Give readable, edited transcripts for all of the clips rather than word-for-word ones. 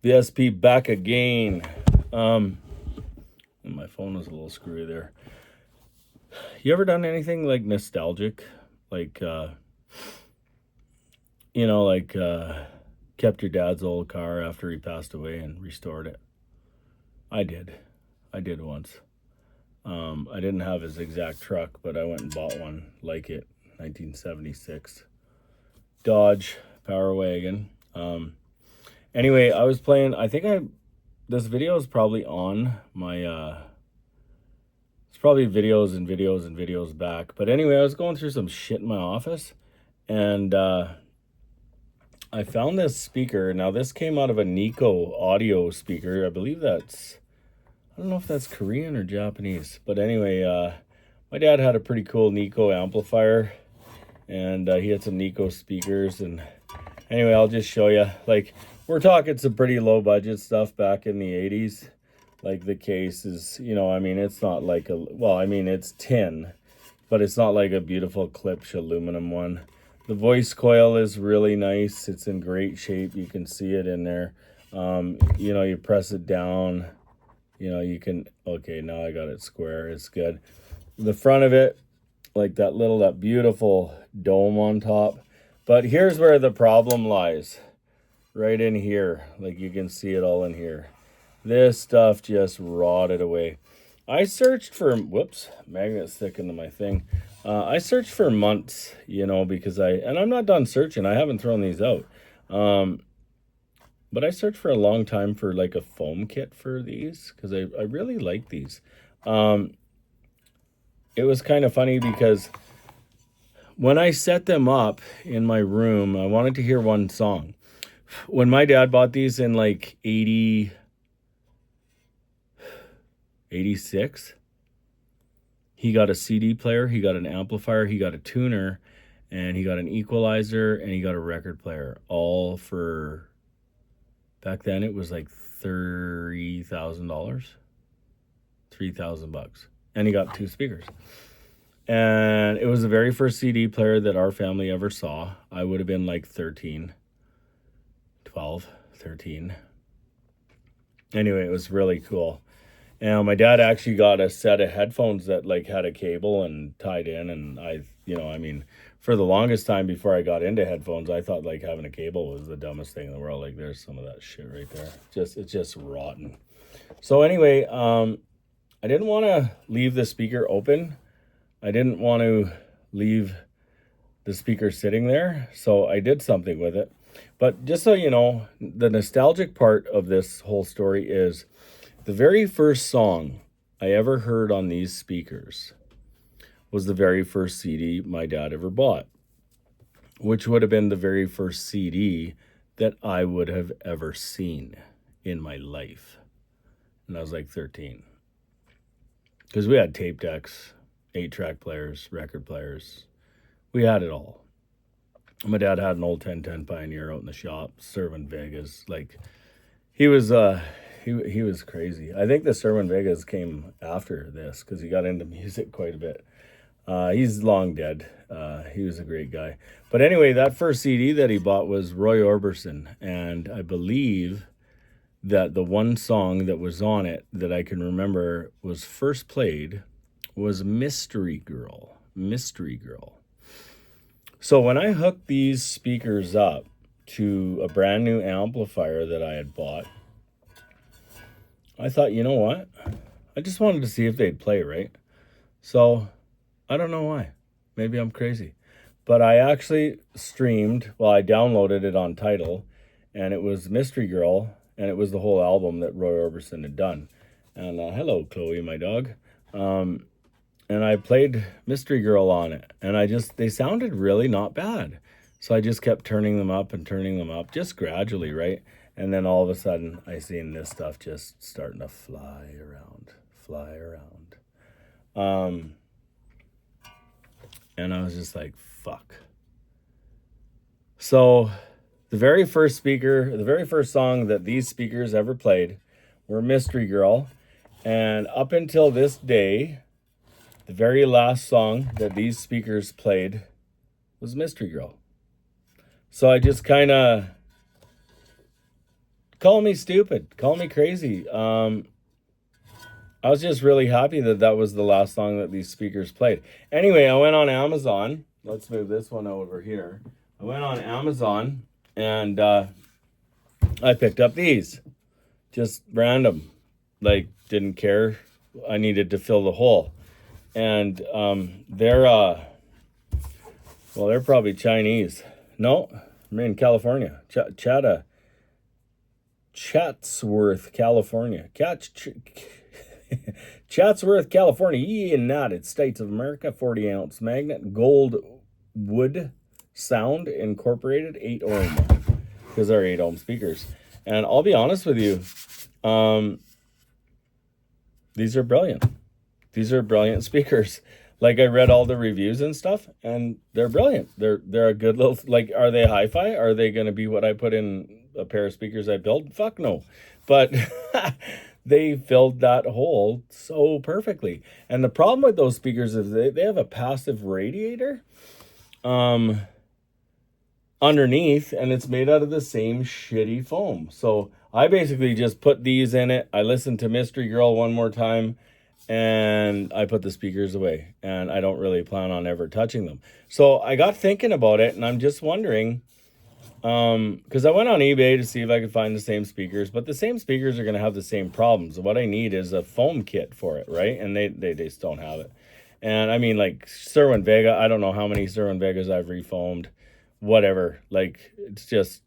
VSP back again. My phone was a little screwy there. You ever done anything like nostalgic? Like, kept your dad's old car after he passed away and restored it? I did. I did once. I didn't have his exact truck, but I went and bought one like it, 1976 Dodge Power Wagon. Anyway, I was playing. This video is probably on my. It's probably videos and videos and videos back. But anyway, I was going through some shit in my office, and I found this speaker. Now, this came out of a Nico audio speaker. I believe I don't know if that's Korean or Japanese. But anyway, my dad had a pretty cool Nico amplifier, and he had some Nico speakers. And anyway, I'll just show you. Like, we're talking some pretty low budget stuff back in the 80s. Like, the case is, it's not like it's tin, but it's not like a beautiful Klipsch aluminum one. The voice coil is really nice. It's in great shape. You can see it in there. You press it down. You can, okay, now I got it square. It's good. The front of it, like that beautiful dome on top. But here's where the problem lies. Right in here. Like, you can see it all in here. This stuff just rotted away. I searched for, magnet sticking to my thing. I searched for months, because I'm not done searching. I haven't thrown these out. But I searched for a long time for like a foam kit for these, because I really like these. It was kind of funny because when I set them up in my room, I wanted to hear one song. When my dad bought these in like 86, he got a CD player, he got an amplifier, he got a tuner, and he got an equalizer, and he got a record player, all for, back then it was like $30,000, $3,000, and he got 2 speakers. And it was the very first CD player that our family ever saw. I would have been like 13. Anyway, it was really cool. And my dad actually got a set of headphones that like had a cable and tied in. And for the longest time before I got into headphones, I thought like having a cable was the dumbest thing in the world. Like, there's some of that shit right there. It's just rotten. So anyway, I didn't want to leave the speaker open. I didn't want to leave the speaker sitting there. So I did something with it. But just so you know, the nostalgic part of this whole story is the very first song I ever heard on these speakers was the very first CD my dad ever bought, which would have been the very first CD that I would have ever seen in my life. And I was like 13. Because we had tape decks, 8-track players, record players. We had it all. My dad had an old 1010 Pioneer out in the shop, serving Vegas. Like, he was crazy. I think the Serwin Vegas came after this because he got into music quite a bit. He's long dead. He was a great guy. But anyway, that first CD that he bought was Roy Orbison. And I believe that the one song that was on it that I can remember was first played was Mystery Girl. Mystery Girl. So when I hooked these speakers up to a brand new amplifier that I had bought, I thought, you know what? I just wanted to see if they'd play, right? So I don't know why. Maybe I'm crazy. But I actually I downloaded it on Tidal, and it was Mystery Girl, and it was the whole album that Roy Orbison had done. And hello, Chloe, my dog. And I played Mystery Girl on it, and they sounded really not bad. So I just kept turning them up, just gradually, right? And then all of a sudden, I seen this stuff just starting to fly around. And I was just like, fuck. So the very first song that these speakers ever played were Mystery Girl. And up until this day, the very last song that these speakers played was Mystery Girl. So I just kind of Call me stupid. Call me crazy. I was just really happy that that was the last song that these speakers played. Anyway, I went on Amazon. Let's move this one over here. I went on Amazon and I picked up these. Just random. Like, didn't care. I needed to fill the hole. And they're probably Chinese. No, I'm in California. Chatsworth, California. Chatsworth, California, United States of America. 40-ounce magnet, gold wood sound incorporated, 8 ohm, because they're 8 ohm speakers. And I'll be honest with you, these are brilliant. These are brilliant speakers. Like, I read all the reviews and stuff, and they're brilliant. They're a good little, like, are they hi-fi? Are they going to be what I put in a pair of speakers I built? Fuck no. But they filled that hole so perfectly. And the problem with those speakers is they have a passive radiator underneath, and it's made out of the same shitty foam. So I basically just put these in it. I listened to Mystery Girl one more time, and I put the speakers away, and I don't really plan on ever touching them. So I got thinking about it, and I'm just wondering, because I went on eBay to see if I could find the same speakers, but the same speakers are going to have the same problems. What I need is a foam kit for it, right? And they just don't have it. And I mean, like, Cerwin Vega, I don't know how many Cerwin Vegas I've refoamed, whatever. Like, it's just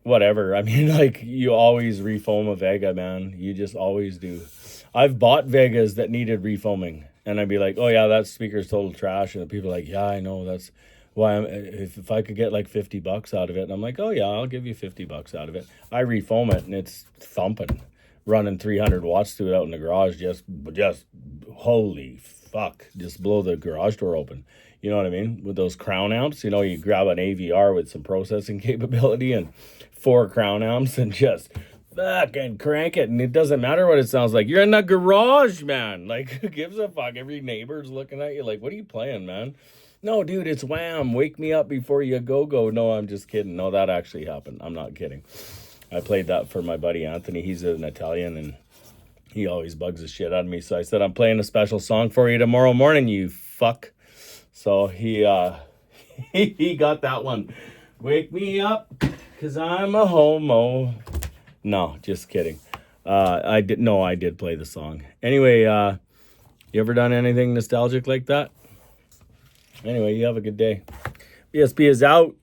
whatever. I mean, like, you always refoam a Vega, man. You just always do. I've bought Vegas that needed refoaming, and I'd be like, oh yeah, that speaker's total trash. And people are like, yeah, I know, that's why if I could get like $50 out of it. And I'm like, oh yeah, I'll give you $50 out of it. I refoam it, and it's thumping, running 300 watts through it out in the garage. Just holy fuck, just blow the garage door open. You know what I mean? With those crown amps, you know, you grab an AVR with some processing capability and 4 crown amps and just fucking crank it, and it doesn't matter what it sounds like. You're in the garage, man. Like, who gives a fuck? Every neighbor's looking at you like, what are you playing, man? No, dude, it's Wham. Wake me up before you go. No, I'm just kidding. No, that actually happened. I'm not kidding. I played that for my buddy Anthony. He's an Italian, and he always bugs the shit out of me. So I said, I'm playing a special song for you tomorrow morning, you fuck. So he he got that one. Wake me up, 'cause I'm a homo. No, just kidding. I did play the song. Anyway, you ever done anything nostalgic like that? Anyway, you have a good day. BSB is out.